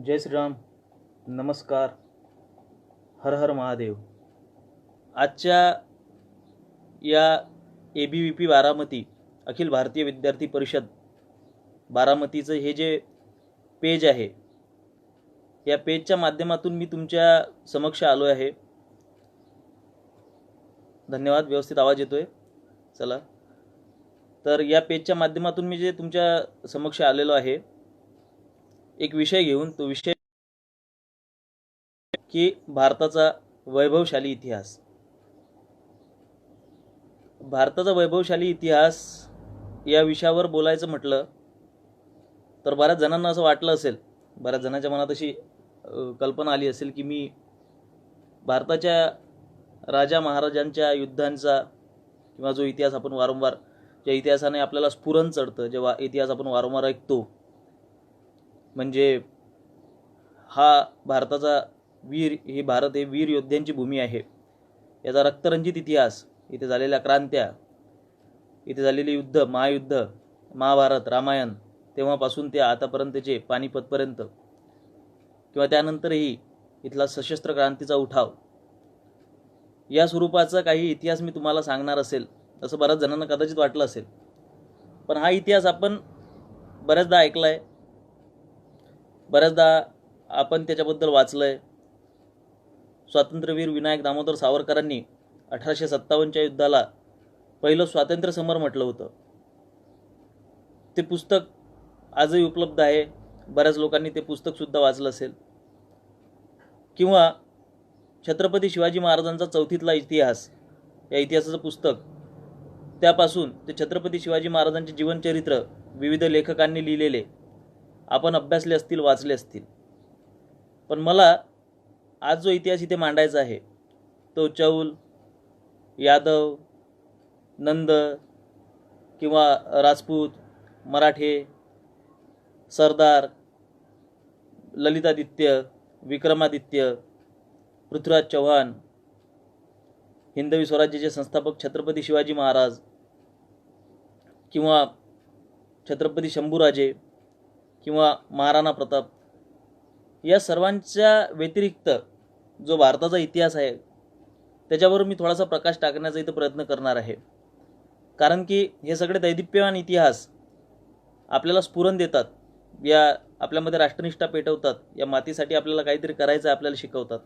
जय श्रीराम. नमस्कार. हर हर महादेव. आजच्या या ABVP बारामती अखिल भारतीय विद्यार्थी परिषद बारामतीचं हे जे पेज आहे, या पेजच्या माध्यमातून मी तुमच्या समक्ष आलो आहे. धन्यवाद. व्यवस्थित आवाज येतोय. चला, तर या पेजच्या माध्यमातून मी जे तुमच्या समक्ष आलेलो आहे एक विषय घेऊन, तो विषय की भारताचा वैभवशाली इतिहास. भारताचा वैभवशाली इतिहास या विषयावर बोलायचं म्हटलं तर बऱ्याच जणांना असं वाटलं असेल, बऱ्याच जणांच्या मनात अशी कल्पना आली असेल की मी भारताच्या राजा महाराजांच्या युद्धांचा किंवा जो इतिहास आपण वारंवार, ज्या इतिहासाने आपल्याला स्फुरण चढतं, जेव्हा इतिहास आपण वारंवार ऐकतो, म्हणजे हा भारताचा वीर, ही भारत हे वीर योद्ध्यांची भूमी आहे. याचा रक्तरंजित इतिहास, इथे झालेल्या क्रांत्या, इथे झालेली युद्ध, महायुद्ध, महाभारत, रामायण, तेव्हापासून ते आतापर्यंतचे पानिपतपर्यंत, किंवा त्यानंतरही इथला सशस्त्र क्रांतीचा उठाव, या स्वरूपाचा काही इतिहास मी तुम्हाला सांगणार असेल असं बऱ्याच जणांना कदाचित वाटलं असेल. पण हा इतिहास आपण बऱ्याचदा ऐकला आहे, बऱ्याचदा आपण त्याच्याबद्दल वाचलं आहे. स्वातंत्र्यवीर विनायक दामोदर सावरकरांनी 1857च्या युद्धाला पहिलं स्वातंत्र्य समर म्हटलं होतं. ते पुस्तक आजही उपलब्ध आहे. बऱ्याच लोकांनी ते पुस्तकसुद्धा वाचलं असेल. किंवा छत्रपती शिवाजी महाराजांचा चौथीतला इतिहास, या इतिहासाचं पुस्तक, त्यापासून ते छत्रपती शिवाजी महाराजांचे जीवनचरित्र विविध लेखकांनी लिहिलेले आपण अभ्यासले असतील, वाचले असतील. पण मला आज जो इतिहास इथे मांडायचा आहे तो चौल, यादव, नंद किंवा राजपूत, मराठे, सरदार, ललितादित्य, विक्रमादित्य, पृथ्वीराज चव्हाण, हिंदवी स्वराज्याचे संस्थापक छत्रपती शिवाजी महाराज, किंवा छत्रपती शंभूराजे, किंवा महाराणा प्रताप, या सर्वांच्या व्यतिरिक्त जो भारताचा इतिहास आहे त्याच्यावर मी थोडासा प्रकाश टाकण्याचा इथं प्रयत्न करणार आहे. कारण की हे सगळे दैदिप्यमान इतिहास आपल्याला स्फुरण देतात, या आपल्यामध्ये राष्ट्रनिष्ठा पेटवतात, या मातीसाठी आपल्याला काहीतरी करायचं आपल्याला शिकवतात.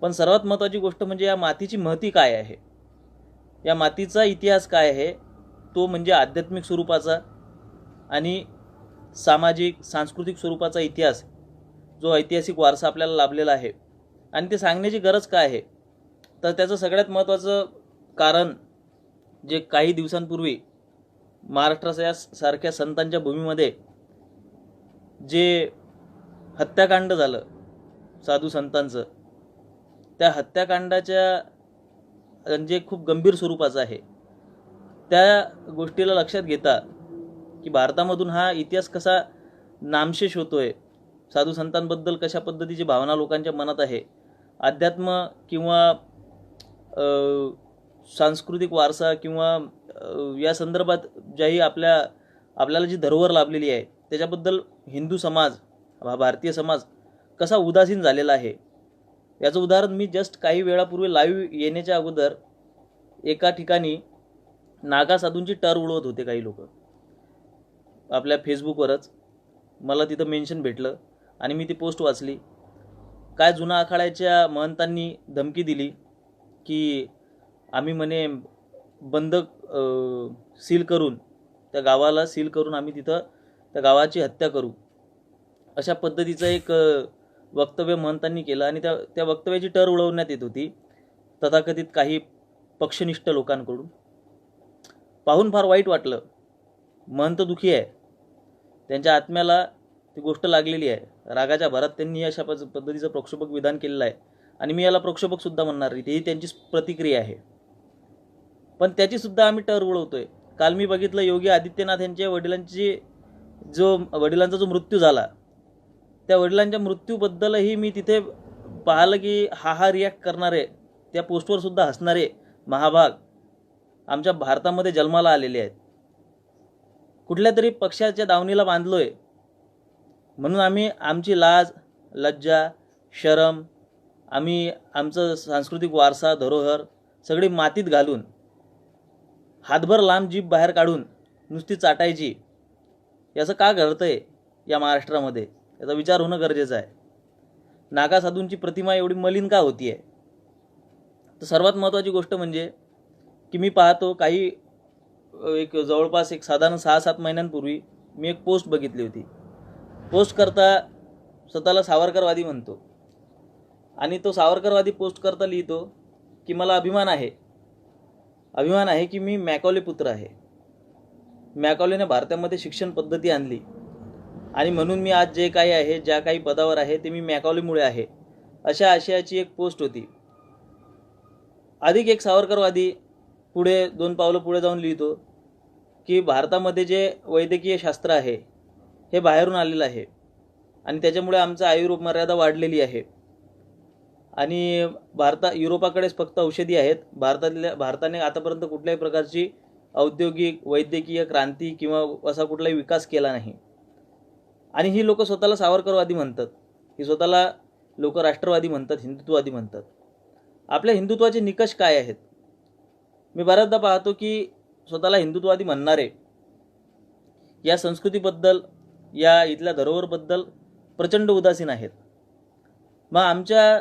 पण सर्वात महत्त्वाची गोष्ट म्हणजे या मातीची महती काय आहे, या मातीचा इतिहास काय आहे, तो म्हणजे आध्यात्मिक स्वरूपाचा आणि सामाजिक सांस्कृतिक स्वरूपाचा इतिहास, जो ऐतिहासिक वारसा आपल्याला लाभलेला आहे. आणि ते सांगण्याची गरज काय आहे, तर त्याचं सगळ्यात महत्त्वाचं कारण, जे काही दिवसांपूर्वी महाराष्ट्रासारख्या संतांच्या भूमीमध्ये जे हत्याकांड झालं साधू संतांचं, त्या हत्याकांडाच्या म्हणजे खूप गंभीर स्वरूपाचं आहे. त्या गोष्टीला लक्षात घेता की भारतामधून हा इतिहास कसा नामशेष होतोय, साधू संतांबद्दल कशा पद्धतीची भावना लोकांच्या मनात आहे, अध्यात्म किंवा सांस्कृतिक वारसा किंवा या संदर्भात ज्याही आपल्याला जी धरोहर लाभलेली आहे त्याच्याबद्दल हिंदू समाज, भारतीय समाज कसा उदासीन झालेला आहे, याचं उदाहरण मी जस्ट काही वेळापूर्वी लाईव्ह येण्याच्या अगोदर एका ठिकाणी नागा साधूंची टर उडवत होते काही लोक. आपल्या फेसबुकवरच मला तिथं मेन्शन भेटलं आणि मी ती पोस्ट वाचली. काय जुना आखाड्याच्या महंतांनी धमकी दिली की आम्ही म्हणे बंद सील करून, त्या गावाला सील करून आम्ही तिथं त्या गावाची हत्या करू, अशा पद्धतीचं एक वक्तव्य महंतांनी केलं. आणि त्या वक्तव्याची टर उडवण्यात येत होती तथाकथित काही पक्षनिष्ठ लोकांकडून. पाहून फार वाईट वाटलं. महंत दुखी आहे, त्यांच्या आत्म्याला ती गोष्ट लागलेली आहे. रागाच्या भरात त्यांनी अशा पद्धतीचं प्रक्षोभक विधान केलेलं आहे आणि मी याला प्रक्षोभकसुद्धा म्हणणार नाही, ही त्यांची प्रतिक्रिया आहे. पण त्याचीसुद्धा आम्ही टर उडवतोय. काल मी बघितलं योगी आदित्यनाथ यांच्या वडिलांचा जो मृत्यू झाला, त्या वडिलांच्या मृत्यूबद्दलही मी तिथे पाहिलं की हा रिॲक्ट करणारे, त्या पोस्टवर सुद्धा हसणारे महाभाग आमच्या भारतामध्ये जन्माला आलेले आहेत. कुठल्या तरी पक्षाच्या दावणीला बांधलोय म्हणून आम्ही आमची लाज, लज्जा, शरम, आम्ही आमचं सांस्कृतिक वारसा, धरोहर सगळी मातीत घालून हातभर लांब जीभ बाहेर काढून नुसती चाटायची, याचं का घडतंय या महाराष्ट्रामध्ये, याचा विचार होणं गरजेचं आहे. नागासाधूंची प्रतिमा एवढी मलिन का होती आहे? तर सर्वात महत्त्वाची गोष्ट म्हणजे की मी पाहतो काही जवळपास साधारण 6-7 महिन्यांपूर्वी मी एक पोस्ट बघितली होती. पोस्ट करता स्वतःला सावरकरवादी म्हणतो आणि तो सावरकरवादी पोस्ट करता लिहितो की मला अभिमान आहे की मी मॅकॉले पुत्र आहे. मॅकॉलेने भारतामध्ये शिक्षण पद्धती आणली आणि म्हणून मी आज जे काही आहे, ज्या काही पदावर आहे ते मी मॅकॉलेमुळे आहे, अशा आशयाची एक पोस्ट होती. अधिक एक सावरकरवादी पुढे 2 पावलं पुढे जाऊन लिहितो की भारतामध्ये जे वैद्यकीय शास्त्र आहे हे बाहेरून आलेलं आहे आणि त्याच्यामुळे आमचं आयुर्मर्यादा वाढलेली आहे आणि युरोपाकडेच फक्त औषधी आहेत. भारताने आतापर्यंत कुठल्याही प्रकारची औद्योगिक वैद्यकीय क्रांती किंवा असा कुठलाही विकास केला नाही. आणि ही लोक स्वतःला सावरकरवादी म्हणतात, ही स्वतःला लोक राष्ट्रवादी म्हणतात, हिंदुत्ववादी म्हणतात. आपल्या हिंदुत्वाचे निकष काय आहेत? मी बऱ्याचदा पाहतो की स्वतःला हिंदुत्ववादी म्हणणारे या संस्कृतीबद्दल, या इथल्या धरोहरबद्दल प्रचंड उदासीन आहेत. मग आमच्या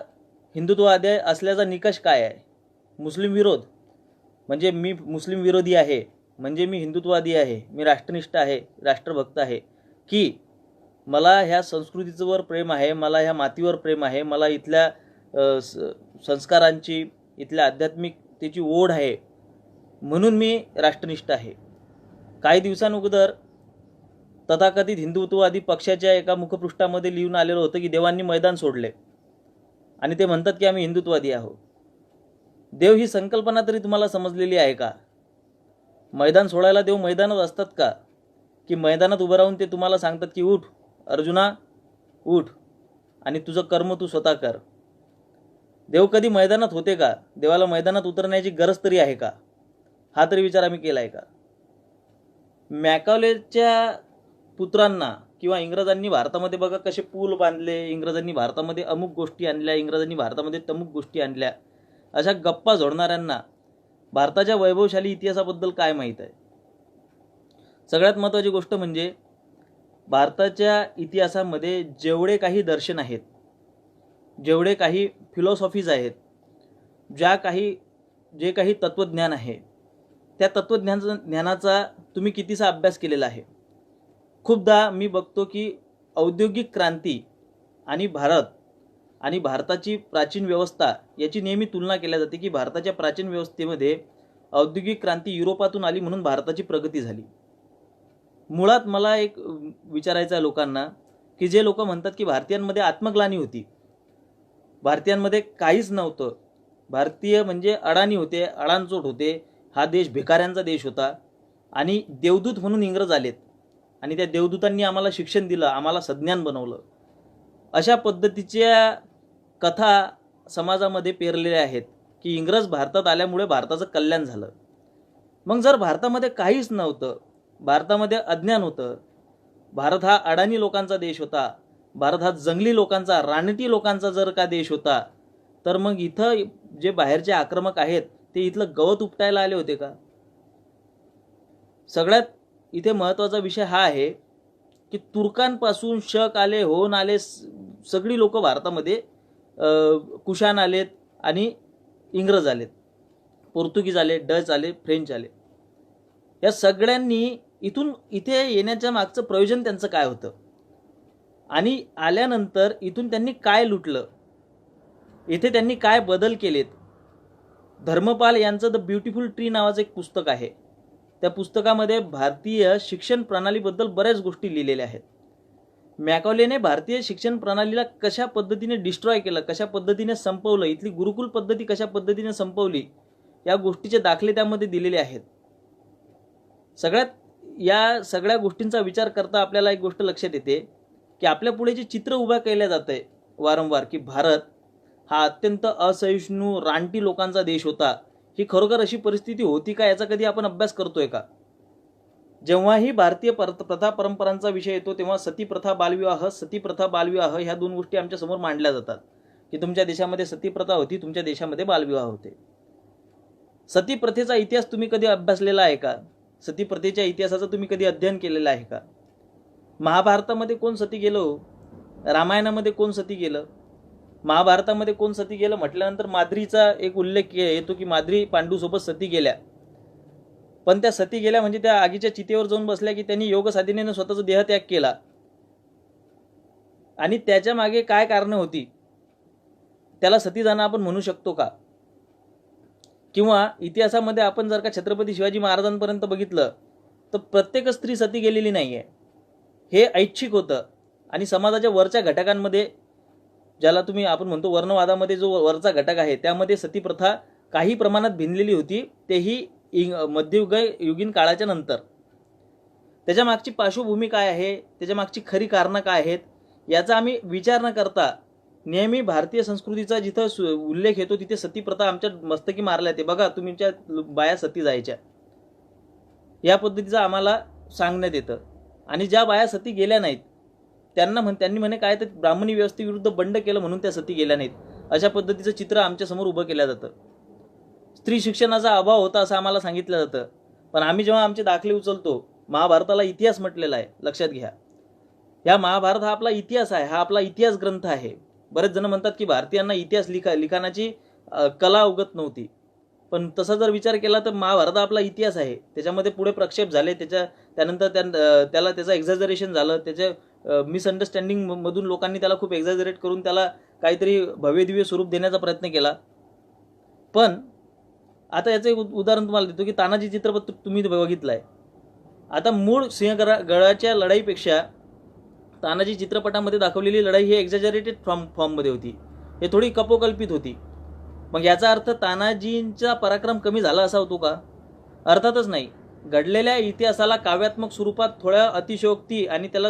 हिंदुत्ववादी असल्याचा निकष काय आहे? मुस्लिम विरोध म्हणजे मी मुस्लिम विरोधी आहे, म्हणजे मी हिंदुत्ववादी आहे, मी राष्ट्रनिष्ठ आहे, राष्ट्रभक्त आहे, की मला ह्या संस्कृतीवर प्रेम आहे, मला ह्या मातीवर प्रेम आहे, मला इथल्या संस्कारांची, इथल्या आध्यात्मिकतेची ओढ आहे, म्हणून मी राष्ट्रनिष्ठ आहे. काही दिवसांअगोदर तथाकथित हिंदुत्ववादी पक्षाच्या एका मुखपृष्ठामध्ये लिहून आलेलं होतं की देवांनी मैदान सोडले आणि ते म्हणतात की आम्ही हिंदुत्ववादी आहोत. देव ही संकल्पना तरी तुम्हाला समजलेली आहे का? मैदान सोडायला देव मैदानात असतात का? की मैदानात उभं राहून ते तुम्हाला सांगतात की उठ अर्जुना उठ आणि तुझं कर्म तू स्वतः कर. देव कधी मैदानात होते का? देवाला मैदानात उतरण्याची गरज तरी आहे का? हा तरी विचार आम्ही केला आहे का? मॅकॉलेच्या पुत्रांना किंवा इंग्रजांनी भारतामध्ये बघा कसे पूल बांधले, इंग्रजांनी भारतामध्ये अमुक गोष्टी आणल्या, इंग्रजांनी भारतामध्ये तमुक गोष्टी आणल्या, अशा गप्पा झोडणाऱ्यांना भारताच्या वैभवशाली इतिहासाबद्दल काय माहीत आहे? सगळ्यात महत्त्वाची गोष्ट म्हणजे भारताच्या इतिहासामध्ये जेवढे काही दर्शन आहेत, जेवढे काही फिलॉसॉफीज आहेत, जे काही तत्त्वज्ञान आहे, त्या तत्त्वज्ञानाचा तुम्ही कितीसा अभ्यास केलेला आहे? खूपदा मी बघतो की औद्योगिक क्रांती आणि भारत आणि भारताची प्राचीन व्यवस्था याची नेहमी तुलना केली जाते की भारताच्या प्राचीन व्यवस्थेमध्ये औद्योगिक क्रांती युरोपातून आली म्हणून भारताची प्रगती झाली. मुळात मला एक विचारायचं आहे लोकांना की जे लोक म्हणतात की भारतीयांमध्ये आत्मग्लानी होती, भारतीयांमध्ये काहीच नव्हतं, भारतीय म्हणजे अडाणी होते, अडाणचोट होते, हा देश भिकाऱ्यांचा देश होता आणि देवदूत म्हणून इंग्रज आलेत आणि त्या देवदूतांनी आम्हाला शिक्षण दिलं, आम्हाला सज्ञान बनवलं, अशा पद्धतीच्या कथा समाजामध्ये पेरलेल्या आहेत की इंग्रज भारतात आल्यामुळे भारताचं कल्याण झालं. मग जर भारतामध्ये काहीच नव्हतं, भारतामध्ये अज्ञान होतं, भारत हा अडाणी लोकांचा देश होता, भारत हा जंगली लोकांचा, रानटी लोकांचा जर का देश होता, तर मग इथं जे बाहेरचे आक्रमक आहेत ते इथलं गवत उपटायला आले होते का? सगळ्यात इथे महत्त्वाचा विषय हा आहे की तुर्कांपासून शक आले, होन आले, सगळी लोक भारतामध्ये कुशाण आलेत आणि इंग्रज आलेत, पोर्तुगीज आले, डच आले, फ्रेंच आले. या सगळ्यांनी इथे येण्याच्या मागचं प्रयोजन त्यांचं काय होतं आणि आल्यानंतर इथून त्यांनी काय लुटलं, इथे त्यांनी काय बदल केलेत? धर्मपाल यांचं द ब्युटिफुल ट्री नावाचं एक पुस्तक आहे. त्या पुस्तकामध्ये भारतीय शिक्षण प्रणालीबद्दल बऱ्याच गोष्टी लिहिलेल्या आहेत. मॅकॉलेने भारतीय शिक्षण प्रणालीला कशा पद्धतीने डिस्ट्रॉय केलं, कशा पद्धतीने संपवलं, इथली गुरुकुल पद्धती कशा पद्धतीने संपवली, या गोष्टीचे दाखले त्यामध्ये दिलेले आहेत. या सगळ्या गोष्टींचा विचार करता आपल्याला एक गोष्ट लक्षात येते की आपल्या पुढे जे चित्र उभं केलं जात आहे वारंवार की भारत हा अत्यंत असहिष्णू रानटी लोकांचा देश होता, ही खरोखर अशी परिस्थिती होती का याचा कधी आपण अभ्यास करतोय का? जेव्हाही भारतीय प्रथा परंपरांचा विषय येतो तेव्हा सतीप्रथा बालविवाह ह्या दोन गोष्टी आमच्या समोर मांडल्या जातात की तुमच्या देशामध्ये सतीप्रथा होती, तुमच्या देशामध्ये बालविवाह होते. सतीप्रथेचा इतिहास तुम्ही कधी अभ्यासलेला आहे का? सतीप्रथेच्या इतिहासाचं तुम्ही कधी अध्ययन केलेलं आहे का? महाभारतामध्ये कोण सती गेलो? रामायणामध्ये कोण सती गेलं? महाभारतामध्ये कोण सती गेलं म्हटल्यानंतर माद्रीचा एक उल्लेख येतो की माद्री पांडूसोबत सती गेल्या. पण त्या सती गेल्या म्हणजे त्या आगीच्या चितेवर जाऊन बसल्या की त्यांनी योग साधनेने स्वतःचा देहत्याग केला. आणि त्याच्या मागे काय कारण होती? त्याला सती जाणं आपण म्हणू शकतो का? किंवा इतिहासामध्ये आपण जर का छत्रपती शिवाजी महाराजांपर्यंत बघितलं तर प्रत्येक स्त्री सती गेलेली नाहीये. हे ऐच्छिक होतं. आणि समाजाच्या वरच्या घटकांमध्ये, ज्याला तुम्ही आपण म्हणतो वर्णवादामध्ये जो वरचा घटक आहे, त्यामध्ये सती प्रथा काही प्रमाणात भिनलेली होती, तेही मध्ययुगीन काळाच्या नंतर. त्याच्या मागची पार्श्वभूमी काय आहे, त्याच्या मागची खरी कारणं काय आहेत, याचा आम्ही विचार न करता नेहमी भारतीय संस्कृतीचा जिथं उल्लेख येतो तिथे सती प्रथा आमच्या मस्तकी मारल्या येते. बघा तुमच्या बाया सती जायच्या, या पद्धतीचं आम्हाला सांगण्यात येतं. आणि ज्या बाया सती गेल्या नाहीत त्यांनी म्हणे काय तर ब्राह्मणी व्यवस्थेविरुद्ध बंड केलं म्हणून त्या सती गेल्या नाहीत, अशा पद्धतीचं चित्र आमच्यासमोर उभं केलं जातं. स्त्री शिक्षणाचा अभाव होता असं आम्हाला सांगितलं जातं. पण आम्ही जेव्हा आमचे दाखले उचलतो, महाभारताला इतिहास म्हटलेला आहे, लक्षात घ्या. या महाभारत हा आपला इतिहास आहे, हा आपला इतिहास ग्रंथ आहे. बरेच जण म्हणतात की भारतीयांना इतिहास लिखाणाची कला अवगत नव्हती. पण तसा जर विचार केला तर महाभारत आपला इतिहास आहे. त्याच्यामध्ये पुढे प्रक्षेप झाले, त्यानंतर त्याला त्याचं एक्झॅजरेशन झालं, त्याच्या मिसअंडरस्टँडिंग मधून लोकांनी त्याला खूप एक्झॅजरेट करून त्याला काहीतरी भव्यदिव्य स्वरूप देण्याचा प्रयत्न केला. पण आता याचं एक उदाहरण तुम्हाला देतो की तानाजी चित्रपट तुम्ही बघितलाय. आता मूळ सिंहगडाच्या लढाईपेक्षा तानाजी चित्रपटामध्ये दाखवलेली लढाई ही एक्झॅजरेटेड फॉर्ममध्ये होती, हे थोडी कपोकल्पित होती. मग याचा अर्थ तानाजींचा पराक्रम कमी झाला असा होतो का? अर्थातच नाही. घडलेल्या इतिहासाला काव्यात्मक स्वरूपात थोड्या अतिशयोक्ती आणि त्याला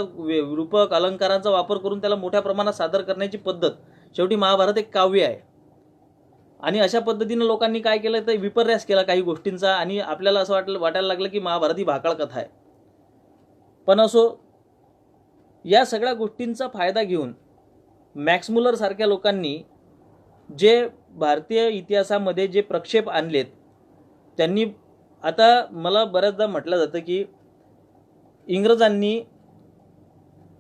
रूपक अलंकारांचा वापर करून त्याला मोठ्या प्रमाणात सादर करण्याची पद्धत, शेवटी महाभारत एक काव्य आहे. आणि अशा पद्धतीने लोकांनी काय केलं तर विपर्यास केला काही गोष्टींचा, आणि आपल्याला असं वाटायला लागलं की महाभारत ही भाकाळ कथा आहे. पण असो, या सगळ्या गोष्टींचा फायदा घेऊन मॅक्स मुलर सारख्या लोकांनी जे भारतीय इतिहासामध्ये जे प्रक्षेप आणलेत, त्यांनी आता मला बऱ्याचदा म्हटलं जातं की इंग्रजांनी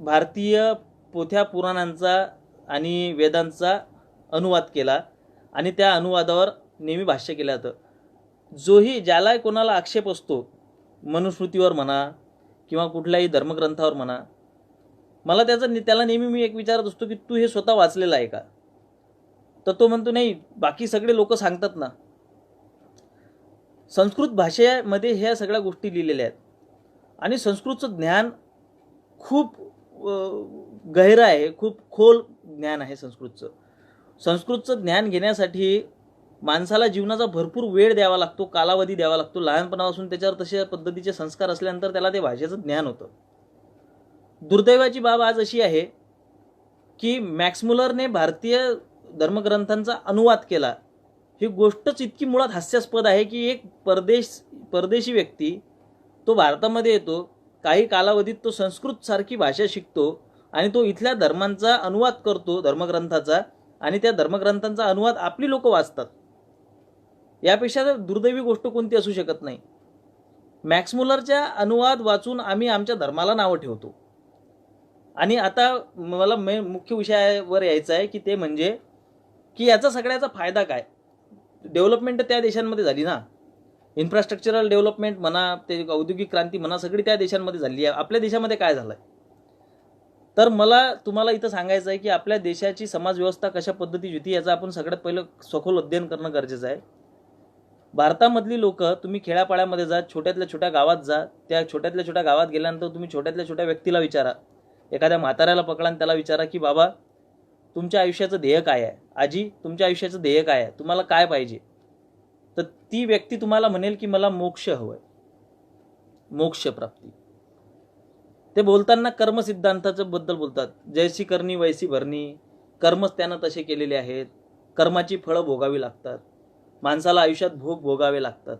भारतीय पोथ्या पुराणांचा आणि वेदांचा अनुवाद केला आणि त्या अनुवादावर नेहमी भाष्य केलं जातं. ज्याला कोणाला आक्षेप असतो मनुस्मृतीवर म्हणा किंवा कुठल्याही धर्मग्रंथावर म्हणा, मला त्याला नेहमी मी एक विचारत असतो की तू हे स्वतः वाचलेलं आहे का? तर तो म्हणतो नाही, बाकी सगळे लोक सांगतात ना. संस्कृत भाषेमध्ये ह्या सगळ्या गोष्टी लिहिलेल्या आहेत आणि संस्कृतचं ज्ञान खूप गहिरं आहे, खूप खोल ज्ञान आहे संस्कृतचं. संस्कृतचं ज्ञान घेण्यासाठी माणसाला जीवनाचा भरपूर वेळ द्यावा लागतो, कालावधी द्यावा लागतो. लहानपणापासून त्याच्यावर तशा पद्धतीचे संस्कार असल्यानंतर त्याला ते भाषेचं ज्ञान होतं. दुर्दैवाची बाब आज अशी आहे की मॅक्स मुलरने भारतीय धर्मग्रंथांचा अनुवाद केला. ही गोष्टच इतकी मुळात हास्यास्पद आहे की एक परदेशी व्यक्ती तो भारतामध्ये येतो, काही कालावधीत तो संस्कृत सारखी भाषा शिकतो आणि तो इथल्या धर्मांचा अनुवाद करतो, धर्मग्रंथाचा, आणि त्या धर्मग्रंथांचा अनुवाद आपली लोक वाचतात. यापेक्षा दुर्दैवी गोष्ट कोणती असू शकत नाही. मॅक्स मुलरच्या अनुवाद वाचून आम्ही आमच्या धर्माला नावं ठेवतो. आणि आता मला मुख्य विषयावर यायचं आहे की ते म्हणजे की याचा सगळ्याचा फायदा काय? डेव्हलपमेंट त्या देशांमध्ये झाली ना, इन्फ्रास्ट्रक्चरल डेव्हलपमेंट म्हणा, ते औद्योगिक क्रांती म्हणा, सगळी त्या देशांमध्ये झाली आहे. आपल्या देशामध्ये काय झालंय? तर मला तुम्हाला इथं सांगायचं आहे की आपल्या देशाची समाजव्यवस्था कशा पद्धतीची होती याचं आपण सगळ्यात पहिलं सखोल अध्ययन करणं गरजेचं आहे. भारतामधली लोक, तुम्ही खेड्यापाड्यामध्ये जा, छोट्यातल्या छोट्या गावात जा, त्या छोट्यातल्या छोट्या गावात गेल्यानंतर तुम्ही छोट्यातल्या छोट्या व्यक्तीला विचारा, एखाद्या म्हाताऱ्याला पकडा आणि त्याला विचारा की बाबा तुमच्या आयुष्याचं ध्येय काय आहे, आजी तुमच्या आयुष्याचं ध्येय काय आहे, तुम्हाला काय पाहिजे? तर ती व्यक्ती तुम्हाला म्हणेल की मला मोक्ष हवंय, मोक्ष प्राप्ती. ते बोलताना कर्मसिद्धांताचं बद्दल बोलतात. जैसी करणी वैसी भरणी, कर्मच त्यानं तसे केलेले आहेत, कर्माची फळं भोगावी लागतात, माणसाला आयुष्यात भोग भोगावे लागतात.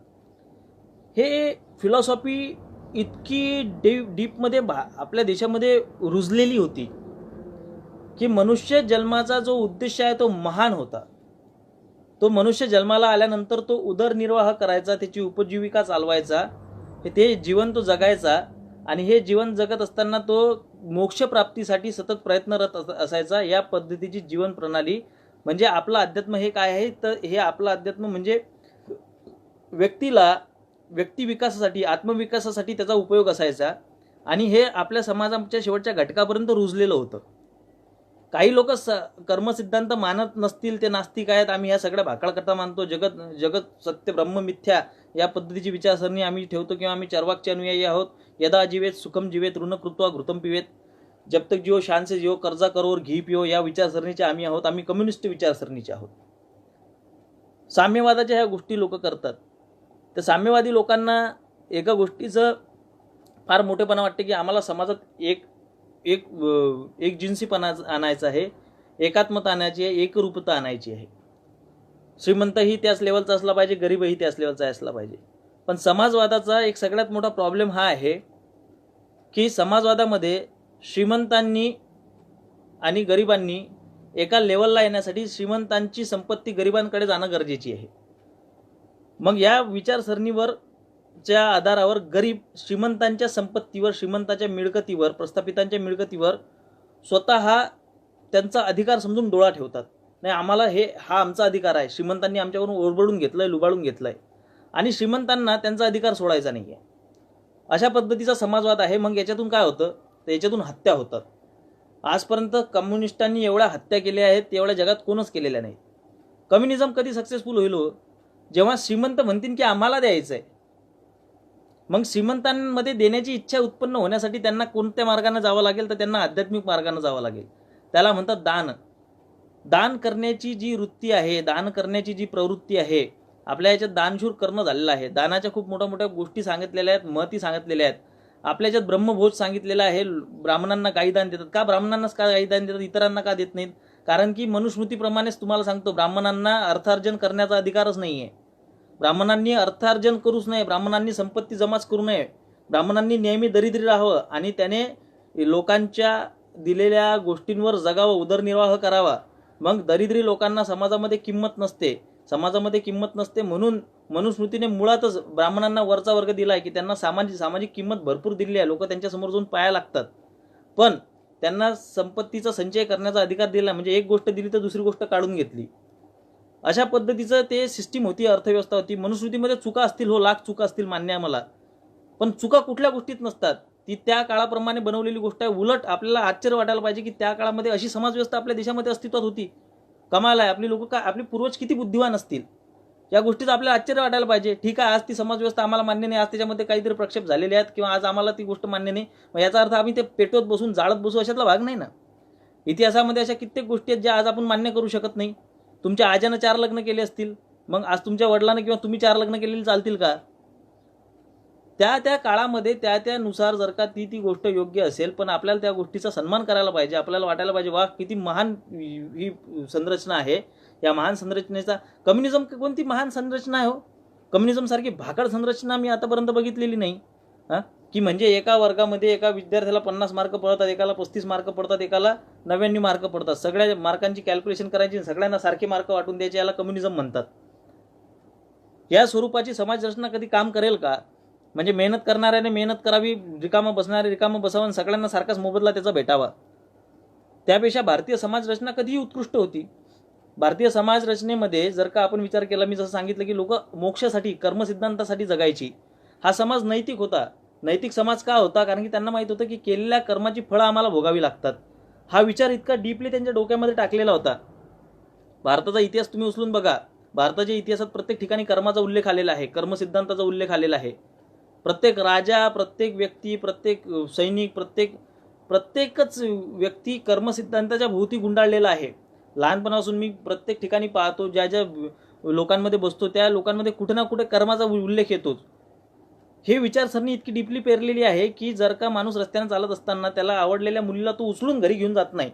हे फिलॉसॉफी इतकी डीपमध्ये आपल्या देशामध्ये रुजलेली होती की मनुष्य जन्माचा जो उद्देश आहे तो महान होता. तो मनुष्य जन्माला आल्यानंतर तो उदरनिर्वाह करायचा, त्याची उपजीविका चालवायचा, ते जीवन तो जगायचा आणि हे जीवन जगत असताना तो मोक्षप्राप्तीसाठी सतत प्रयत्नरत असायचा. या पद्धतीची जीवन प्रणाली म्हणजे आपलं अध्यात्म हे काय आहे तर हे आपलं अध्यात्म म्हणजे व्यक्तीला व्यक्ती विकासासाठी आत्मविकासासाठी त्याचा उपयोग असायचा आणि हे आपल्या समाजाच्या शेवटच्या घटकापर्यंत रुजलेलं होतं. काही लोक कर्मसिद्धांत मानत नसतील, ते नास्तिक आहेत, आम्ही ह्या सगळ्या भाकळ कथा मानतो, जगत सत्य ब्रह्म मिथ्या या पद्धतीची विचारसरणी आम्ही ठेवतो किंवा आम्ही चरवाकचे अनुयायी आहोत. यदा जीवेत सुखम जीवेत ऋण कृत्वा घृतम पिवेत, जब तक जिओ शान से जिओ, कर्जा करोर घी पिओ या विचारसरणीचे आम्ही आहोत. आम्ही कम्युनिस्ट विचारसरणीचे आहोत. साम्यवादाच्या ह्या गोष्टी लोक करतात. तर साम्यवादी लोकांना एका गोष्टीचं फार मोठेपणा वाटते की आम्हाला समाजात एक जिन्सीपणा आणायचा आहे, एकात्मता आणायची आहे, एकरूपता आणायची आहे. श्रीमंतही त्याच लेवलचा असला पाहिजे, गरीबही त्याच लेवलचा असला पाहिजे. पण समाजवादाचा एक सगळ्यात मोठा प्रॉब्लेम हा आहे की समाजवादामध्ये श्रीमंतांनी आणि गरिबांनी एका लेवलला येण्यासाठी श्रीमंतांची संपत्ती गरिबांकडे जाणं गरजेची आहे. मग या विचारसरणीवर च्या आधारावर गरीब श्रीमंतांच्या संपत्तीवर, श्रीमंताच्या मिळकतीवर, प्रस्थापितांच्या मिळकतीवर स्वतः त्यांचा अधिकार समजून डोळा ठेवतात. नाही, आम्हाला हा आमचा अधिकार आहे, श्रीमंतांनी आमच्यावरून ओरबडून घेतलंय, लुबाडून घेतलंय आणि श्रीमंतांना त्यांचा अधिकार सोडायचा नाही आहे. अशा पद्धतीचा समाजवाद आहे. मग याच्यातून काय होतं तर याच्यातून हत्या होतात. आजपर्यंत कम्युनिस्टांनी एवढ्या हत्या केल्या आहेत तेवढ्या जगात कोणच केलेल्या नाही. कम्युनिझम कधी सक्सेसफुल होईल जेव्हा श्रीमंत म्हणतील की आम्हाला द्यायचं आहे. मग श्रीमंतांमध्ये देण्याची इच्छा उत्पन्न होण्यासाठी त्यांना कोणत्या मार्गाने जावं लागेल तर त्यांना आध्यात्मिक मार्गाने जावं लागेल. त्याला म्हणतात दान. दान करण्याची जी वृत्ती आहे, दान करण्याची जी प्रवृत्ती आहे, आपल्या याच्यात दानशूर करणं झालेलं आहे. दानाच्या खूप मोठ्या मोठ्या गोष्टी सांगितलेल्या आहेत, महती सांगितलेल्या आहेत. आपल्या याच्यात ब्रह्मभोज सांगितलेला आहे. ब्राह्मणांना काही दान देतात का? ब्राह्मणांनाच का काही दान देतात, इतरांना का देत नाहीत? कारण की मनुस्मृतीप्रमाणेच तुम्हाला सांगतो, ब्राह्मणांना अर्थार्जन करण्याचा अधिकारच नाही आहे. ब्राह्मणांनी अर्थार्जन करूच नये, ब्राह्मणांनी संपत्ती जमाच करू नये, ब्राह्मणांनी नेहमी दरिद्री राहावं आणि त्याने लोकांच्या दिलेल्या गोष्टींवर जगावं, उदरनिर्वाह करावा. मग दरिद्री लोकांना समाजामध्ये किंमत नसते, समाजामध्ये किंमत नसते. म्हणून मनुस्मृतीने मुळातच ब्राह्मणांना वरचा वर्ग दिला आहे की त्यांना सामाजिक किंमत भरपूर दिली आहे. लोक त्यांच्यासमोर जाऊन पाया लागतात, पण त्यांना संपत्तीचा संचय करण्याचा अधिकार दिला. म्हणजे एक गोष्ट दिली तर दुसरी गोष्ट काढून घेतली. अशा पद्धतीचं ते सिस्टीम होती, अर्थव्यवस्था होती. मनुस्मृतीमध्ये चुका असतील, लाख चुका असतील, मान्य आहे मला, पण चुका कुठल्या गोष्टीत नसतात. ती त्या काळाप्रमाणे बनवलेली गोष्ट आहे. उलट आपल्याला आश्चर्य वाटायला पाहिजे की त्या काळामध्ये अशी समाजव्यवस्था आपल्या देशामध्ये अस्तित्वात होती. कमाल आहे. आपली लोक आपले पूर्वज किती बुद्धिवान असतील, या गोष्टीचं आपल्याला आश्चर्य वाटायला पाहिजे. ठीक आहे, आज ती समाजव्यवस्था आम्हाला मान्य नाही, आज त्याच्यामध्ये काहीतरी प्रक्षेप झालेले आहेत किंवा आज आम्हाला ती गोष्ट मान्य नाही. मग याचा अर्थ आम्ही ते पेटवत बसून जाळत बसू अशातला भाग नाही ना. इतिहासामध्ये अशा कित्येक गोष्टी आहेत ज्या आज आपण मान्य करू शकत नाही. तुमच्या आज्यानं 4 लग्न केले असतील, मग आज तुमच्या वडिलांना किंवा तुम्ही 4 लग्न केलेली चालतील का? त्या काळामध्ये त्यानुसार जर का ती गोष्ट योग्य असेल, पण आपल्याला त्या गोष्टीचा सन्मान करायला पाहिजे. आपल्याला वाटायला पाहिजे वा किती महान ही संरचना आहे. या महान संरचनेचा कम्युनिझम कोणती महान संरचना आहे कम्युनिझम सारखी भाकड संरचना मी आतापर्यंत बघितलेली नाही. की म्हणजे एका वर्गामध्ये एका विद्यार्थ्याला 50 मार्क पडतात, एकाला 35 मार्क पडतात, एकाला 99 मार्क पडतात. सगळ्या मार्कांची कॅल्क्युलेशन करायची, सगळ्यांना सारखे मार्क वाटून द्यायचे, याला कम्युनिझम म्हणतात. या स्वरूपाची समाज रचना कधी काम करेल का? म्हणजे मेहनत करणाऱ्याने मेहनत करावी, रिकामं बसणारे रिकामं बसावं, सगळ्यांना सारखाच मोबदला त्याचा भेटावा. त्यापेक्षा भारतीय समाज रचना कधीही उत्कृष्ट होती. भारतीय समाज रचनेमध्ये जर का आपण विचार केला, मी जसं सांगितलं की लोक मोक्षासाठी, कर्मसिद्धांतासाठी जगायची. हा समाज नैतिक होता. नैतिक समाज का होता? कारण की त्यांना माहित होतं की केलेल्या कर्माची फळं आम्हाला भोगावी लागतात. हा विचार इतका डीपली त्यांच्या डोक्यामध्ये टाकलेला होता. भारताचा इतिहास तुम्ही उचलून बघा. भारताच्या इतिहासात प्रत्येक ठिकाणी कर्माचा उल्लेख आलेला आहे, कर्मसिद्धांताचा उल्लेख आलेला आहे. प्रत्येक राजा, प्रत्येक व्यक्ती, प्रत्येक सैनिक, प्रत्येकच व्यक्ती कर्मसिद्धांताच्या भोवती गुंडाळलेला आहे. लहानपणापासून मी प्रत्येक ठिकाणी पाहतो, ज्या ज्या लोकांमध्ये बसतो त्या लोकांमध्ये कुठे ना कुठे कर्माचा उल्लेख येतोच. हे विचारसरणी इतकी डीपली पेरलेली आहे की जर का माणूस रस्त्याने चालत असताना त्याला आवडलेल्या मुलीला तो उचलून घरी घेऊन जात नाही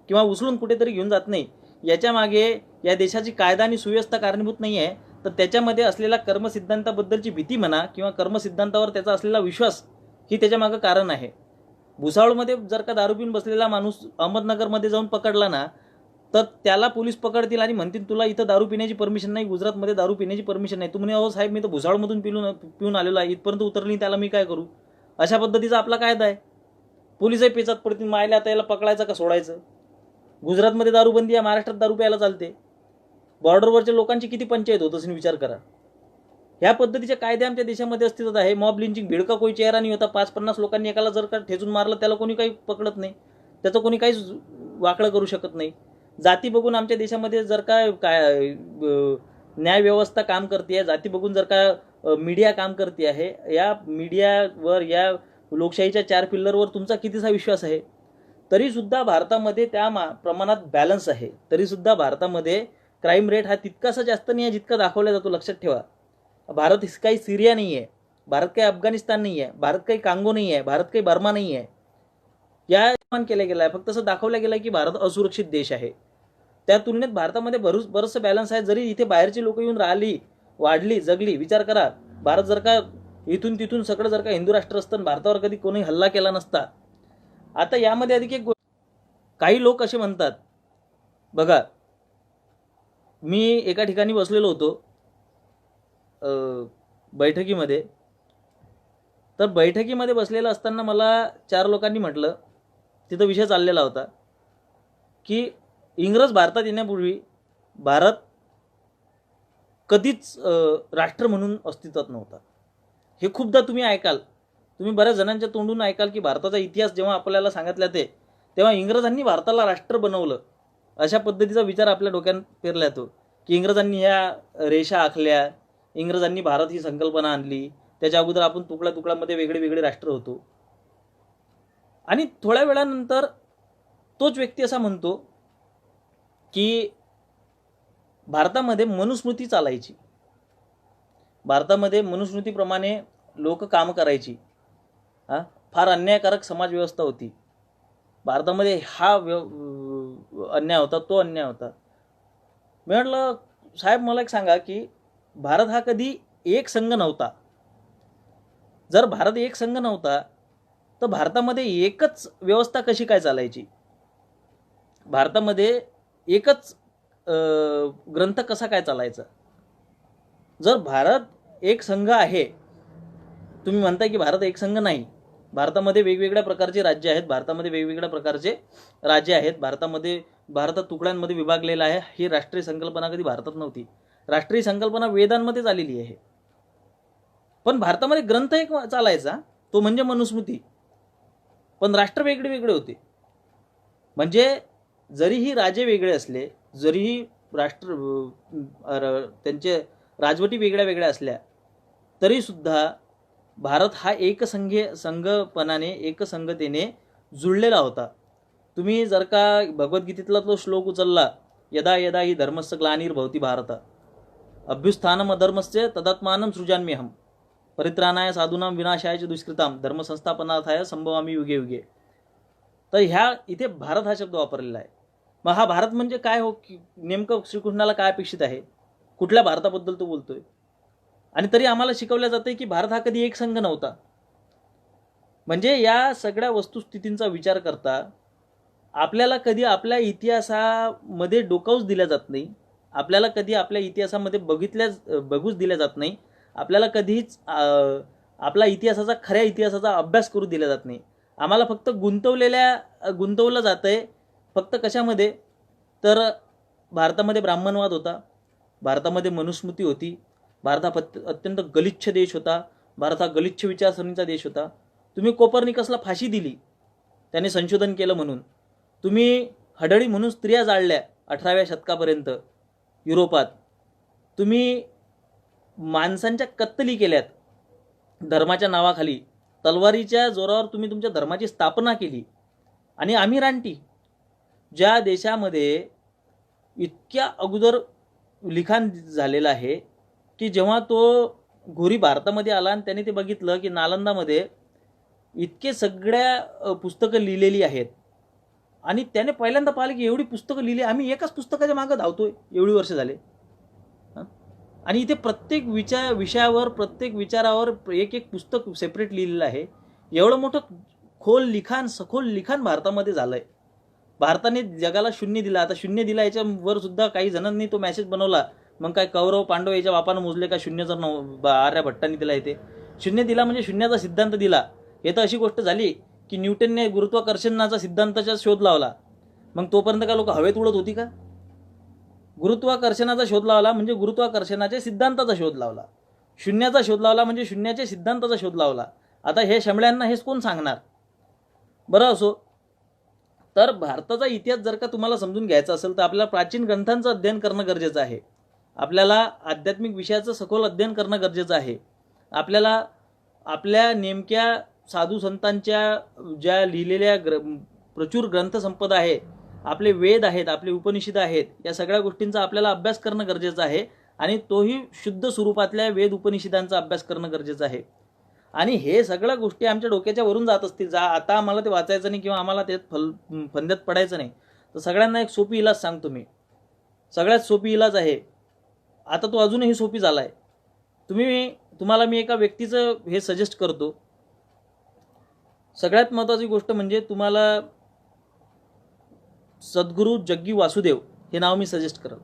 किंवा उचलून कुठेतरी घेऊन जात नाही, याच्या मागे या देशाची कायदा आणि सुव्यवस्था कारणीभूत नाही आहे, तर त्याच्यामध्ये असलेला कर्मसिद्धांताबद्दलची भीती म्हणा किंवा कर्मसिद्धांतावर त्याचा असलेला विश्वास ही त्याच्यामागं कारण आहे. भुसावळमध्ये जर का दारू पिऊन बसलेला माणूस अहमदनगरमध्ये जाऊन पकडला ना, तर त्याला पोलीस पकडतील आणि म्हणतील तुला इथं दारू पिण्याची परमिशन नाही, गुजरातमध्ये दारू पिण्याची परमिशन नाही. तू म्हणे अहो साहेब मी तर भुसावळमधून पिऊन आलेलो आहे, इथपर्यंत उतरली त्याला मी काय करू. अशा पद्धतीचा आपला कायदा आहे. पोलीसही पेचात पडतील, मायला आता याला पकडायचं का सोडायचं. गुजरातमध्ये दारूबंदी आहे, महाराष्ट्रात दारू प्यायला चालते. बॉर्डरवरच्या लोकांची किती पंचायत होत असेल विचार करा. ह्या पद्धतीचे कायदे आमच्या देशामध्ये अस्तित्वात आहे. मॉब लिंचिंग भिडका कोई चेहरा नाही होता. 5-50 लोकांनी एकाला जर का ठेचून मारलं त्याला कोणी काही पकडत नाही, त्याचं कोणी काहीच वाकडं करू शकत नाही. जाती बघून आमच्या देशामध्ये जर का न्यायव्यवस्था काम करते आहे, जाती बघून जर का मीडिया काम करते आहे, या मीडियावर या लोकशाहीच्या 4 पिल्लरवर तुमचा कितीसा विश्वास आहे. तरीसुद्धा भारतामध्ये त्या प्रमाणात बॅलन्स आहे. तरीसुद्धा भारतामध्ये क्राईम रेट हा तितकासा जास्त नाही आहे जितका दाखवला जातो. लक्षात ठेवा, भारत काही सिरिया नाही आहे, भारत काही अफगाणिस्तान नाही आहे, भारत काही कांगो नाही आहे, भारत काही बर्मा नाही आहे. या मान केला गेला आहे, फक्त असं दाखवलं गेलं की भारत असुरक्षित देश आहे. त्या तुलनेत भारतामध्ये बरंचसं बॅलन्स आहे. जरी इथे बाहेरची लोक येऊन राहिली, वाढली, जगली, विचार करा, भारत जर का इथून तिथून सगळं जर का हिंदू राष्ट्र असतं, भारतावर कधी कोणी हल्ला केला नसता. आता यामध्ये अधिक एक काही लोक असे म्हणतात, बघा मी एका ठिकाणी बसलेलो होतो बैठकीमध्ये, तर बैठकीमध्ये बसलेलं असताना मला 4 लोकांनी म्हटलं, तिथं विषय चाललेला होता की इंग्रज भारतात येण्यापूर्वी भारत कधीच राष्ट्र म्हणून अस्तित्वात नव्हता. हे खूपदा तुम्ही ऐकाल, तुम्ही बऱ्याच जणांच्या तोंडून ऐकाल की भारताचा इतिहास जेव्हा आपल्याला सांगितला तेव्हा इंग्रजांनी भारताला राष्ट्र बनवलं, अशा पद्धतीचा विचार आपल्या डोक्यात पेरला येतो की इंग्रजांनी ह्या रेषा आखल्या, इंग्रजांनी भारत ही संकल्पना आणली, त्याच्या अगोदर आपण तुकड्या तुकड्यामध्ये वेगळे वेगळे राष्ट्र होतो. आणि थोड्या वेळानंतर तोच व्यक्ती असा म्हणतो की भारतामध्ये मनुस्मृती चालायची, भारतामध्ये मनुस्मृतीप्रमाणे लोक काम करायची, फार अन्यायकारक समाज व्यवस्था होती भारतामध्ये, हा अन्याय होता, तो अन्याय होता. मी म्हटलं साहेब मला एक सांगा की भारत हा कधी एक संघ नव्हता. जर भारत एक संघ नव्हता तर भारतामध्ये एकच व्यवस्था कशी काय चालायची, भारतामध्ये एकच ग्रंथ कसा काय चालायचा. जर भारत एक संघ आहे, तुम्ही म्हणताय की भारत एक संघ नाही, भारतामध्ये वेगवेगळ्या प्रकारचे राज्य आहेत, भारतामध्ये वेगवेगळ्या प्रकारचे राज्य आहेत, भारतात तुकड्यांमध्ये विभागलेला आहे. ही राष्ट्रीय संकल्पना कधी भारतात नव्हती. राष्ट्रीय संकल्पना वेदांमध्ये चाललेली आहे, पण भारतामध्ये ग्रंथ एक चालायचा, तो म्हणजे मनुस्मृती, पण राष्ट्र वेगळे वेगळे होते. म्हणजे जरीही राजे वेगळे असले, जरीही त्यांचे राजवटी वेगळ्या वेगळ्या असल्या, तरीसुद्धा भारत हा संघपणाने एकसंगतेने जुळलेला होता. तुम्ही जर का भगवद्गीतेतला तो श्लोक उचलला, यदा यदा ही धर्मस्य ग्लानिर्भवति भारत अभ्युत्थानम् अधर्मस्य तदात्मानं सृजाम्यहम् परित्राणाय साधूनां विनाशाय च दुष्कृतां धर्मसंस्थापनार्थाय संभवामि युगे युगे. तर ह्या इथे भारत हा शब्द वापरलेला आहे. मग हा भारत म्हणजे काय हो, नेमकं श्रीकृष्णाला काय अपेक्षित आहे, कुठल्या भारताबद्दल तो बोलतोय. आणि तरी आम्हाला शिकवल्या जाते की भारत हा कधी एक संघ नव्हता. म्हणजे या सगळ्या वस्तुस्थितींचा विचार करता आपल्याला कधी आपल्या इतिहासामध्ये डोकावूच दिल्या जात नाही, आपल्याला कधी आपल्या इतिहासामध्ये बघूच दिल्या जात नाही, आपल्याला कधीच आपला खऱ्या इतिहासाचा अभ्यास करू दिला जात नाही. आम्हाला फक्त गुंतवलं जातंय फक्त कशामध्ये, तर भारतामध्ये ब्राह्मणवाद होता, भारतामध्ये मनुस्मृती होती, भारत हा अत्यंत गलिच्छ देश होता, भारत हा गलिच्छ विचारसरणीचा देश होता. तुम्ही कोपर्निकसला फाशी दिली, त्याने संशोधन केलं म्हणून. तुम्ही हडळी म्हणून स्त्रिया जाळल्या 18व्या शतकापर्यंत युरोपात. तुम्ही माणसांच्या कत्तली केल्यात धर्माच्या नावाखाली, तलवारीच्या जोरावर तुम्ही तुमच्या धर्माची स्थापना केली. आणि आम्ही रानटी, ज्या देशामध्ये इतक्या अगोदर लिखाण झालेलं आहे की जेव्हा तो घोरी भारतामध्ये आला आणि त्याने ते बघितलं की नालंदामध्ये इतके सगळ्या पुस्तकं लिहिलेली आहेत, आणि त्याने पहिल्यांदा पाहिलं की एवढी पुस्तकं लिहिली, आम्ही एकाच पुस्तकाच्या मागं धावतोय एवढी वर्ष झाले. आणि इथे प्रत्येक विषयावर, प्रत्येक विचारावर एक एक पुस्तक सेपरेट लिहिलेलं आहे. एवढं मोठं सखोल लिखाण भारतामध्ये झालं आहे. भारताने जगाला शून्य दिला. आता शून्य दिला याच्यावर सुद्धा काही जणांनी तो मॅसेज बनवला. मग काय कौरव पांडव याच्या बापानं मोजले का शून्य जर आर्यभट्टांनी दिला येते. शून्य दिला म्हणजे शून्याचा सिद्धांत दिला. हे तर अशी गोष्ट झाली की न्यूटनने गुरुत्वाकर्षणाचा सिद्धांताचा शोध लावला. मग तोपर्यंत का लोक हवेत उडत होती का? गुरुत्वाकर्षणाचा शोध लावला म्हणजे गुरुत्वाकर्षणाच्या सिद्धांताचा शोध लावला. शून्याचा शोध लावला म्हणजे शून्याच्या सिद्धांताचा शोध लावला. आता हे शमळ्यांना हेच कोण सांगणार? बरं असो. तर भारताचा इतिहास जर का तुम्हाला समजून घ्यायचा असेल तर आपल्याला प्राचीन ग्रंथांचं अध्ययन करणं गरजेचं आहे. आपल्याला आध्यात्मिक विषयाचं सखोल अध्ययन करणं गरजेचं आहे. आपल्याला आपल्या नेमक्या साधू संतांच्या ज्या लिहिलेल्या प्रचूर ग्रंथसंपदा आहे, आपले वेद आहेत, आपले उपनिषद आहेत, या सगळ्या गोष्टींचा आपल्याला अभ्यास करणं गरजेचं आहे. आणि तोही शुद्ध स्वरूपातल्या वेद उपनिषदांचा अभ्यास करणं गरजेचं आहे. आणि हे सगळ्या गोष्टी आमच्या डोक्याच्या वरून जात असतील, आता आम्हाला ते वाचायचं नाही किंवा आम्हाला त्यात फंद्यात पडायचं नाही, तर सगळ्यांना एक सोपी इलाज सांगतो मी. सगळ्यात सोपी इलाज आहे. आता तो अजूनही सोपी झाला आहे. तुम्हाला मी एका व्यक्तीचं हे सजेस्ट करतो. सगळ्यात महत्त्वाची गोष्ट म्हणजे तुम्हाला सद्गुरू जग्गी वासुदेव हे नाव मी सजेस्ट करेन.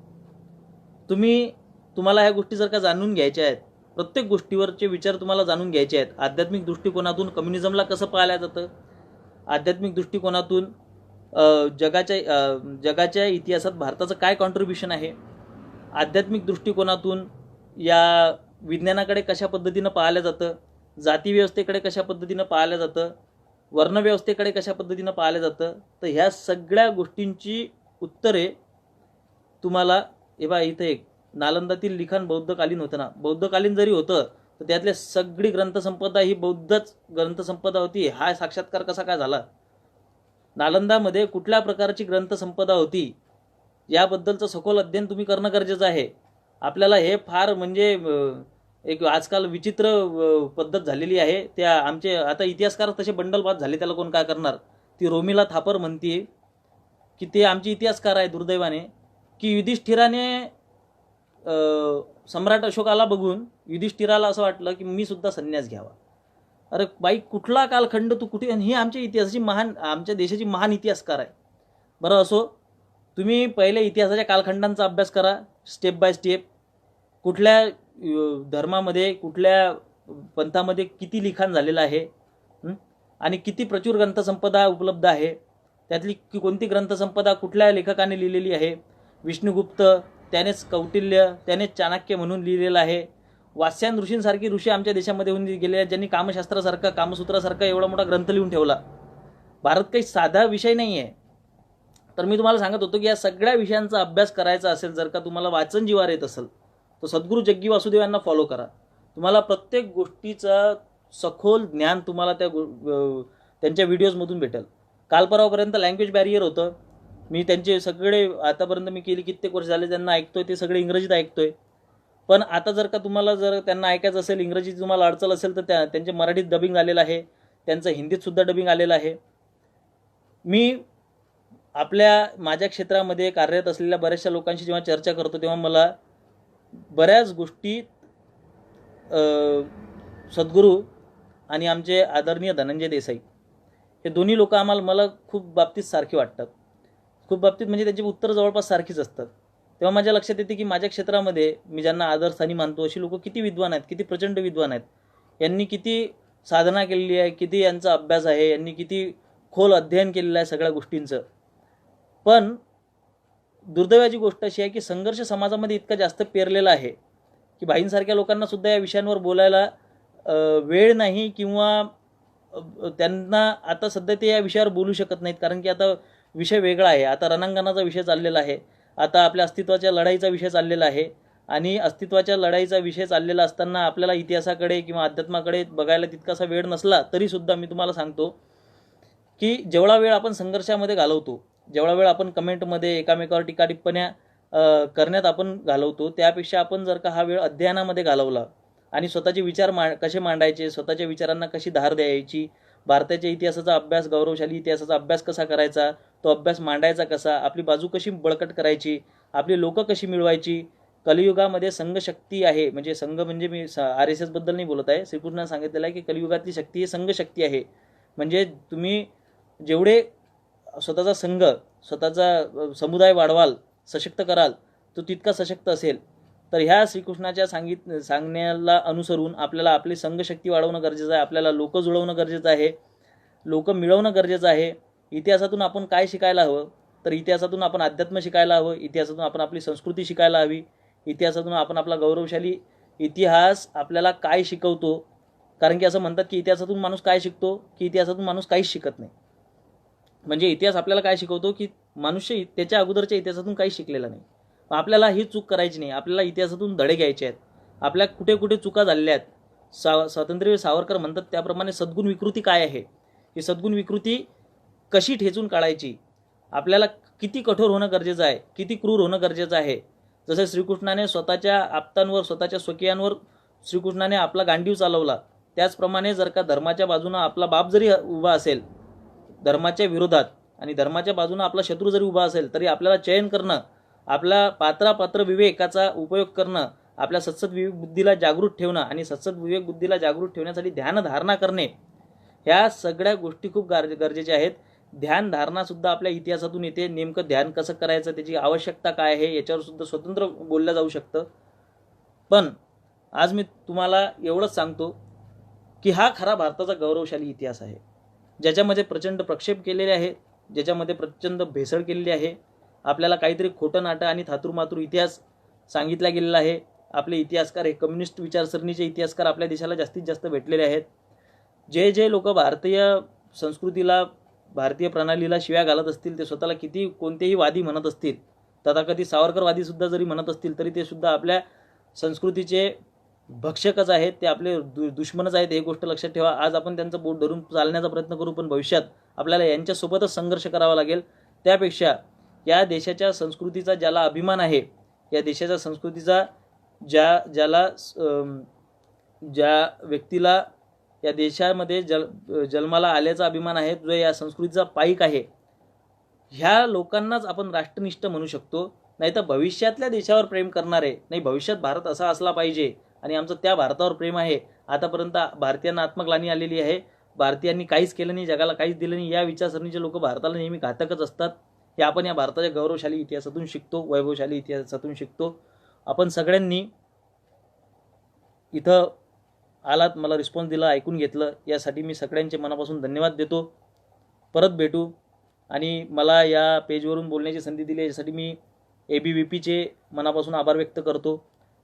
तुम्हाला ह्या गोष्टी जर का जाणून घ्यायच्या आहेत, प्रत्येक गोष्टीवरचे विचार तुम्हाला जाणून घ्यायचे आहेत. आध्यात्मिक दृष्टिकोनातून कम्युनिझमला कसं पाहिलं जातं, आध्यात्मिक दृष्टिकोनातून जगाच्या इतिहासात भारताचं काय कॉन्ट्रीब्युशन आहे, आध्यात्मिक दृष्टिकोनातून या विज्ञानाकडे कशा पद्धतीनं पाहिलं जातं, जातीव्यवस्थेकडे कशा पद्धतीनं पाहिलं जातं, वर्णव्यवस्थेकडे कशा पद्धतीनं पाहिलं जातं, तर ह्या सगळ्या गोष्टींची उत्तरे तुम्हाला इथे एक नालंदातील लिखाण बौद्धकालीन होतं ना. बौद्धकालीन जरी होतं तर त्यातल्या सगळी ग्रंथसंपदा ही बौद्धच ग्रंथसंपदा होती. हा साक्षात्कार कसा काय झाला? नालंदामध्ये कुठल्या प्रकारची ग्रंथसंपदा होती याबद्दलचं सखोल अध्ययन तुम्ही करणं गरजेचं आहे. आपल्याला हे फार म्हणजे एक आजकाल विचित्र पद्धत झालेली आहे. त्या आमचे आता इतिहासकार तसे बंडलबाद झाले, त्याला कोण काय करणार. ती रोमिला थापर म्हणते की ते आमचे इतिहासकार आहे दुर्दैवाने, की युधिष्ठिराने सम्राट अशोकाला बघून युधिष्ठिराला असं वाटलं की मी सुद्धा संन्यास घ्यावा. अरे बाई, कुठला कालखंड तू कुठे? आणि ही आमच्या इतिहासाची आमच्या देशाची महान इतिहासकार आहे. बरं असो, तुम्ही पहिले इतिहासाच्या कालखंडांचा अभ्यास करा स्टेप बाय स्टेप. कुठल्या धर्मामध्ये, कुठल्या पंथामध्ये किती लिखाण झालेलं आहे आणि किती प्रचूर ग्रंथसंपदा उपलब्ध आहे, त्यातली कोणती ग्रंथसंपदा कुठल्या लेखकाने लिहिलेली आहे. विष्णुगुप्त, त्यानेच कौटिल्य, त्यानेच चाणक्य म्हणून लिहिलेलं आहे. वात्स्यायन ऋषींसारखी ऋषी आमच्या देशामध्ये होऊन गेले आहेत, ज्यांनी कामशास्त्रासारखा, कामसूत्रासारखा एवढा मोठा ग्रंथ लिहून ठेवला. भारत काही साधा विषय नाही आहे. तर मी तुम्हाला सांगत होतो की या सगळ्या विषयांचा अभ्यास करायचा असेल, जर का तुम्हाला वाचन जीवावर येत असेल, तर सद्गुरू जग्गी वासुदेव यांना फॉलो करा. तुम्हाला प्रत्येक गोष्टीचा सखोल ज्ञान तुम्हाला त्यांच्या व्हिडिओजमधून भेटेल. कालपरावापर्यंत लँग्वेज बॅरियर होतं. मी त्यांचे सगळे आतापर्यंत मी केली कित्येक वर्ष झाले त्यांना ऐकतोय, ते सगळे इंग्रजीत ऐकतोय. पण आता जर का तुम्हाला त्यांना ऐकायचं असेल, इंग्रजीत तुम्हाला अडचण असेल, तर त्यांचे मराठीत डबिंग आलेलं आहे, त्यांचं हिंदीत सुद्धा डबिंग आलेलं आहे. मी माझ्या क्षेत्रामध्ये कार्यरत असलेल्या बऱ्याचशा लोकांशी जेव्हा चर्चा करतो तेव्हा मला बऱ्याच गोष्टी सद्गुरू आणि आमचे आदरणीय धनंजय देसाई हे दोन्ही लोक मला खूप बाबतीत सारखी वाटतात. खूप बाबतीत म्हणजे त्यांची उत्तरं जवळपास सारखीच असतात. तेव्हा माझ्या लक्षात येते की माझ्या क्षेत्रामध्ये मी ज्यांना आदरस्थानी मानतो अशी लोक किती विद्वान आहेत, किती प्रचंड विद्वान आहेत. यांनी किती साधना केलेली आहे, किती यांचा अभ्यास आहे, यांनी किती खोल अध्ययन केलेलं आहे सगळ्या गोष्टींचं. पण दुर्दैवाची गोष्ट अशी आहे की संघर्ष समाजामध्ये इतका जास्त पेरलेला आहे की भाईंसारख्या लोकांना सुद्धा या विषयांवर बोलायला वेळ नाही, किंवा त्यांना आता सध्या ते या विषयावर बोलू शकत नाहीत, कारण की आता विषय वेगळा आहे. आता रणांगणाचा विषय चाललेला आहे, आता आपल्या अस्तित्वाच्या लढाईचा विषय चाललेला आहे. आणि अस्तित्वाच्या लढाईचा विषय चाललेला असताना आपल्याला इतिहासाकडे किंवा अध्यात्माकडे बघायला तितकासा वेळ नसला तरीसुद्धा मी तुम्हाला सांगतो की जेवढा वेळ आपण संघर्षामध्ये घालवतो, जेवढा वेळ आपण कमेंटमध्ये एकामेकावर टीका टिप्पण्या करण्यात आपण घालवतो, त्यापेक्षा आपण जर का हा वेळ अध्ययनामध्ये घालवला आणि स्वतःचे विचार कसे मांडायचे, स्वतःच्या विचारांना कशी धार द्यायची, भारताच्या इतिहासाचा अभ्यास, गौरवशाली इतिहासाचा अभ्यास कसा करायचा, तो अभ्यास मांडायचा कसा, आपली बाजू कशी बळकट करायची, आपली लोकं कशी मिळवायची, कलियुगामध्ये संघशक्ती आहे, म्हणजे संघ म्हणजे मी RSS बद्दल नाही बोलत आहे. श्रीकृष्णाने सांगितलेलं आहे की कलियुगातली शक्ती ही संघशक्ती आहे. म्हणजे तुम्ही जेवढे स्वतःचा संघ, स्वतःचा समुदाय वाढवाल, सशक्त कराल, तो तितका सशक्त असेल. तर ह्या श्रीकृष्णाच्या सांगण्याला अनुसरून आपल्याला आपली संघशक्ती वाढवणं गरजेचं आहे. आपल्याला लोक जुळवणं गरजेचं आहे, लोक मिळवणं गरजेचं आहे. इतिहासातून आपण काय शिकायला हवं, तर इतिहासातून आपण अध्यात्म शिकायला हवं, इतिहासातून आपण आपली संस्कृती शिकायला हवी, इतिहासातून आपण आपला गौरवशाली इतिहास आपल्याला काय शिकवतो. कारण की असं म्हणतात की इतिहासातून माणूस काय शिकतो, की इतिहासातून माणूस काहीच शिकत नाही. म्हणजे इतिहास आपल्याला काय शिकवतो की मनुष्य त्याच्या अगोदरच्या इतिहासातून काही शिकलेला नाही. आपल्याला ही चूक करायची नाही. आपल्याला इतिहासातून धडे घ्यायचे आहेत. आपल्या कुठे कुठे चुका झालेल्या आहेत. स्वातंत्र्यवीर सावरकर म्हणतात त्याप्रमाणे सद्गुण विकृती काय आहे, ही सद्गुण विकृती कशी ठेचून काढायची, आपल्याला किती कठोर होणं गरजेचं आहे, किती क्रूर होणं गरजेचं आहे. जसं श्रीकृष्णाने स्वतःच्या आप्तांवर, स्वतःच्या स्वकीयांवर श्रीकृष्णाने आपला गांडीव चालवला, त्याचप्रमाणे जर का धर्माच्या बाजूनं आपला बाप जरी उभा असेल धर्माच्या विरोधात, आणि धर्माच्या बाजूनं आपला शत्रू जरी उभा असेल, तरी आपल्याला चयन करणं, आपला पात्र विवेकाचा उपयोग करणं, आपल्या सत्सद विवेक बुद्धीला जागृत ठेवणं, आणि सत्सद विवेक बुद्धीला जागृत ठेवण्यासाठी ध्यानधारणा करणे, ह्या सगळ्या गोष्टी खूप गरजेच्या आहेत. ध्यानधारणा सुद्धा आपल्या इतिहासातून येते. नेमकं ध्यान कसं करायचं, त्याची आवश्यकता काय आहे, याच्यावर सुद्धा स्वतंत्र बोललं जाऊ शकतं. पण आज मी तुम्हाला एवढंच सांगतो की हा खरा भारताचा गौरवशाली इतिहास आहे, ज्याच्यामध्ये प्रचंड प्रक्षेप केलेले आहे, ज्याच्यामध्ये प्रचंड भेसळ केलेली आहे. आपल्याला काहीतरी खोटं नाटं आणि थातुरमातुर इतिहास सांगितला गेलेला आहे. आपले इतिहासकार हे कम्युनिस्ट विचारसरणीचे इतिहासकार आपल्या देशाला जास्तीत जास्त भेटलेले आहेत. जे लोक भारतीय संस्कृतीला, भारतीय प्रणालीला शिव्या घालत असतील, ते स्वतःला किती कोणतेही वादी म्हणत असतील, तथाकथित सावरकरवादी सुद्धा जरी म्हणत असतील, तरी ते सुद्धा आपल्या संस्कृतीचे भक्षकच आहेत, ते आपले दुश्मनच आहेत. हे गोष्ट लक्षात ठेवा. आज आपण त्यांचं बोट धरून चालण्याचा प्रयत्न करू, पण भविष्यात आपल्याला यांच्यासोबतच संघर्ष करावा लागेल. त्यापेक्षा या देशाच्या संस्कृतीचा ज्याला अभिमान आहे, या देशाच्या संस्कृतीचा ज्या व्यक्तीला या देशामध्ये जन्माला आल्याचा अभिमान आहे, जो या संस्कृतीचा पाईक आहे, ह्या लोकांनाच आपण राष्ट्रनिष्ठ म्हणू शकतो. नाही तर भविष्यातल्या देशावर प्रेम करणारे, नाही भविष्यात भारत असा असला पाहिजे आणि आमचं त्या भारतावर प्रेम आहे, आतापर्यंत भारतीयांना आत्मग्लानी आलेली आहे, भारतीयांनी काहीच केलं नाही, जगाला काहीच दिलं नाही, या विचारसरणीचे लोक भारताला नेहमी घातकच असतात. हे आपण या भारताच्या गौरवशाली इतिहासातून शिकतो, वैभवशाली इतिहासातून शिकतो. आपण सगळ्यांनी इथं आलात, मला रिस्पॉन्स दिला, ऐकून घेतलं, यासाठी मी सगळ्यांचे मनापासून धन्यवाद देतो. परत भेटू. आणि मला या पेजवरून बोलण्याची संधी दिली यासाठी मी ABVPचे मनापासून आभार व्यक्त करतो.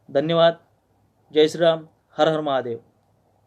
धन्यवाद. जय श्रीराम. हर हर महादेव.